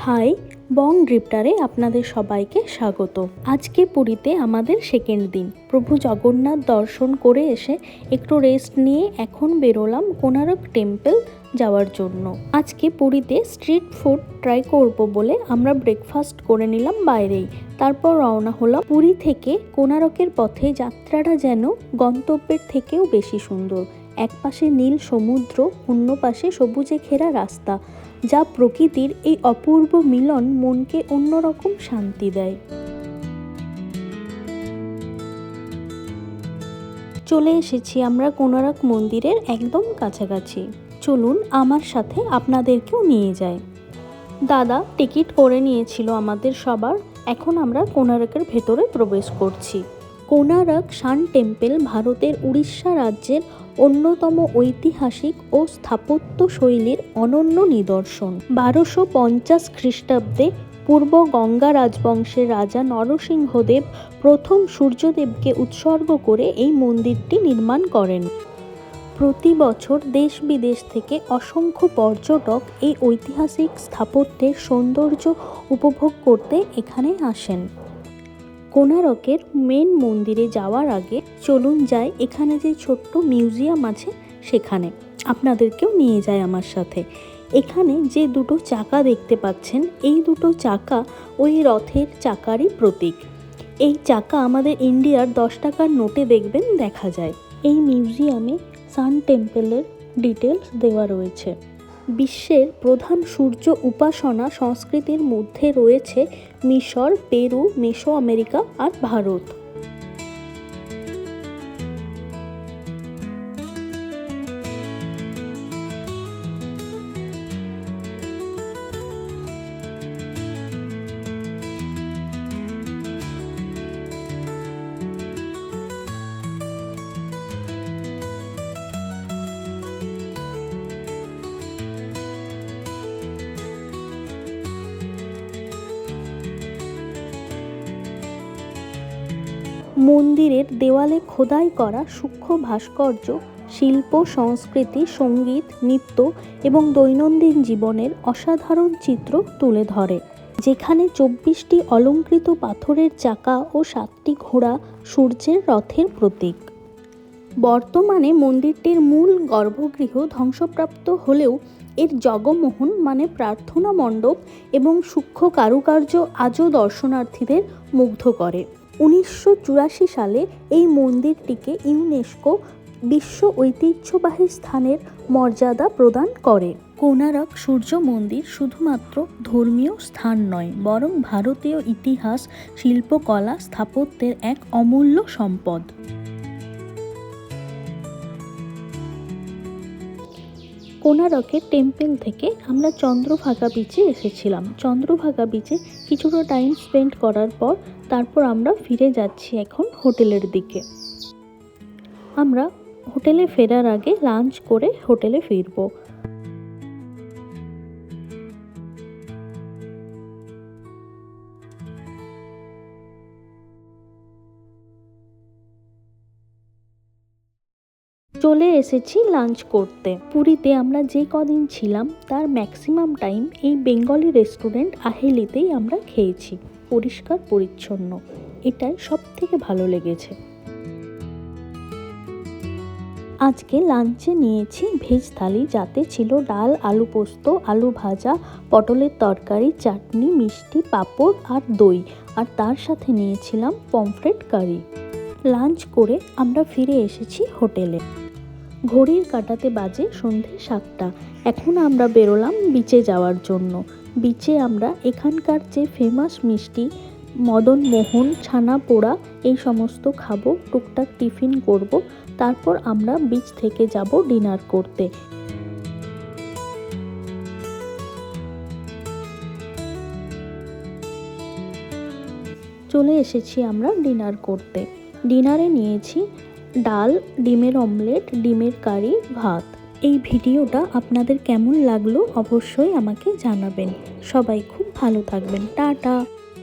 High, বং ড্রিফটারে আপনাদের সবাইকে স্বাগত। আজকে পুরীতে আমাদের সেকেন্ড দিন। প্রভু জগন্নাথ দর্শন করে এসে একটু রেস্ট নিয়ে এখন বেরোলাম কোণারক টেম্পল যাওয়ার জন্য। আজকে পুরীতে স্ট্রিট ফুড ট্রাই করব বলে আমরা ব্রেকফাস্ট করে নিলাম বাইরেই, তারপর রওনা হলাম। পুরী থেকে কোণারকের পথে যাত্রাটা যেন গন্তব্যের থেকেও বেশি সুন্দর। এক পাশে নীল সমুদ্র, অন্য পাশে সবুজে ঘেরা রাস্তা, যা প্রকৃতির এই অপূর্ব মিলন মনকে অন্যরকম শান্তি দেয়। চলে এসেছি আমরা কোণারক মন্দিরের একদম কাছাকাছি। চলুন আমার সাথে আপনাদেরকেও নিয়ে যাই। দাদা টিকিট করে নিয়েছিল আমাদের সবার। এখন আমরা কোণারকের ভেতরে প্রবেশ করছি। কোণারক সান টেম্পল ভারতের উড়িষ্যা রাজ্যের অন্যতম ঐতিহাসিক ও স্থাপত্য শৈলীর অনন্য নিদর্শন। 1250 খ্রিস্টাব্দে পূর্ব গঙ্গা রাজবংশের রাজা নরসিংহদেব প্রথম সূর্যদেবকে উৎসর্গ করে এই মন্দিরটি নির্মাণ করেন। প্রতি বছর দেশ বিদেশ থেকে অসংখ্য পর্যটক এই ঐতিহাসিক স্থাপত্যের সৌন্দর্য উপভোগ করতে এখানে আসেন। কোণারকের মেন মন্দিরে যাওয়ার আগে চলুন যাই এখানে যে ছোট্ট মিউজিয়াম আছে সেখানে, আপনাদেরকেও নিয়ে যায় আমার সাথে। এখানে যে দুটো চাকা দেখতে পাচ্ছেন, এই দুটো চাকা ওই রথের চাকারই প্রতীক। এই চাকা আমাদের ইন্ডিয়ার 10 টাকার নোটে দেখবেন দেখা যায়। এই মিউজিয়ামে সান টেম্পলের ডিটেলস দেওয়া রয়েছে। বিশ্বের প্রধান সূর্য উপাসনা সংস্কৃতির মধ্যে রয়েছে মিশর, পেরু, মেসো আমেরিকা আর ভারত। মন্দিরের দেওয়ালে খোদাই করা সূক্ষ্ম ভাস্কর্য শিল্প, সংস্কৃতি, সঙ্গীত, নৃত্য এবং দৈনন্দিন জীবনের অসাধারণ চিত্র তুলে ধরে। যেখানে 24টি অলংকৃত পাথরের চাকা ও 7টি ঘোড়া সূর্যের রথের প্রতীক। বর্তমানে মন্দিরটির মূল গর্ভগৃহ ধ্বংসপ্রাপ্ত হলেও এর জগমোহন মানে প্রার্থনা মণ্ডপ এবং সূক্ষ্ম কারুকার্য আজও দর্শনার্থীদের মুগ্ধ করে। 1984 সালে এই মন্দিরটিকে ইউনেস্কো বিশ্ব ঐতিহ্যবাহী স্থানের মর্যাদা প্রদান করে। কোণারক সূর্য মন্দির শুধুমাত্র ধর্মীয় স্থান নয়, বরং ভারতীয় ইতিহাস, শিল্পকলা, স্থাপত্যের এক অমূল্য সম্পদ। কোণারকের টেম্পল থেকে আমরা চন্দ্রভাগা বিচে এসেছিলাম। চন্দ্রভাগা বিচে কিছুটা টাইম স্পেন্ড করার পর তারপর আমরা ফিরে যাচ্ছি এখন হোটেলের দিকে। আমরা হোটেলে ফেরার আগে লাঞ্চ করে হোটেলে ফিরব। চলে এসেছি লাঞ্চ করতে। পুরীতে আমরা যে কদিন ছিলাম তার ম্যাক্সিমাম টাইম এই বেঙ্গলি রেস্টুরেন্ট আহেলিতেই আমরা খেয়েছি। পরিষ্কার পরিচ্ছন্ন, এটাই সব থেকে ভালো লেগেছে। আজকে লাঞ্চে নিয়েছি ভেজ থালি, যাতে ছিল ডাল, আলু পোস্ত, আলু ভাজা, পটলের তরকারি, চাটনি, মিষ্টি, পাঁপড় আর দই, আর তার সাথে নিয়েছিলাম পমফ্রেট কারি। লাঞ্চ করে আমরা ফিরে এসেছি হোটেলে। ঘড়ির কাঁটাতে বাজে সন্ধে 7টা। এখন আমরা বেরোলাম বিচে যাওয়ার জন্য। বিচে আমরা এখানকার যে ফেমাস মিষ্টি মদন মোহন, ছানা পোড়া এই সমস্ত খাবো, টুকটাক টিফিন করব, তারপর আমরা বিচ থেকে যাব ডিনার করতে। চলে এসেছি আমরা ডিনার করতে। ডিনারে নিয়েছি ডাল, ডিমের অমলেট, ডিমের কারি, ভাত। এই ভিডিওটা আপনাদের কেমন লাগলো অবশ্যই আমাকে জানাবেন। সবাই খুব ভালো থাকবেন। টাটা।